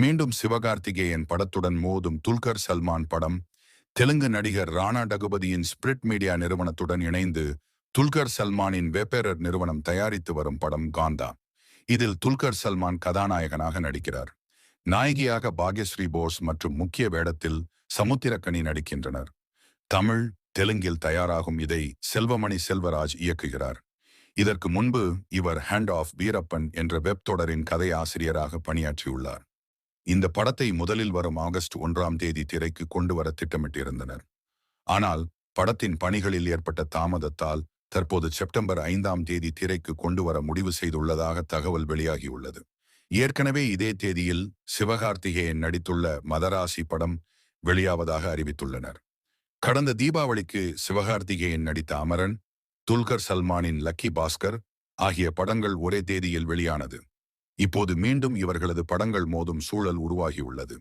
மீண்டும் சிவகார்த்திகேயன் படத்துடன் மோதும் துல்கர் சல்மான் படம். தெலுங்கு நடிகர் ராணா டகுபதியின் ஸ்பிரிட் மீடியா நிறுவனத்துடன் இணைந்து துல்கர் சல்மானின் வெப்பேரர் நிறுவனம் தயாரித்து வரும் படம் காந்தா. இதில் துல்கர் சல்மான் கதாநாயகனாக நடிக்கிறார். நாயகியாக பாக்யஸ்ரீ போஸ் மற்றும் முக்கிய வேடத்தில் சமுத்திரக்கனி நடிக்கின்றனர். தமிழ், தெலுங்கில் தயாராகும் இதை செல்வமணி செல்வராஜ் இயக்குகிறார். இதற்கு முன்பு இவர் ஹேண்ட் ஆஃப் வீரப்பன் என்ற வெப் தொடரின் கதை ஆசிரியராக பணியாற்றியுள்ளார். இந்த படத்தை முதலில் வரும் ஆகஸ்ட் 1ஆம் தேதி திரைக்கு கொண்டு வர திட்டமிட்டிருந்தனர். ஆனால் படத்தின் பணிகளில் ஏற்பட்ட தாமதத்தால் தற்போது செப்டம்பர் 5ஆம் தேதி திரைக்கு கொண்டு வர முடிவு செய்துள்ளதாக தகவல் வெளியாகியுள்ளது. ஏற்கனவே இதே தேதியில் சிவகார்த்திகேயன் நடித்துள்ள மதராசி படம் வெளியாவதாக அறிவித்துள்ளனர். கடந்த தீபாவளிக்கு சிவகார்த்திகேயன் நடித்த அமரன், துல்கர் சல்மானின் லக்கி பாஸ்கர் ஆகிய படங்கள் ஒரே தேதியில் வெளியானது. இப்போது மீண்டும் இவர்களது படங்கள் மோதும் சூழல் உருவாகியுள்ளது.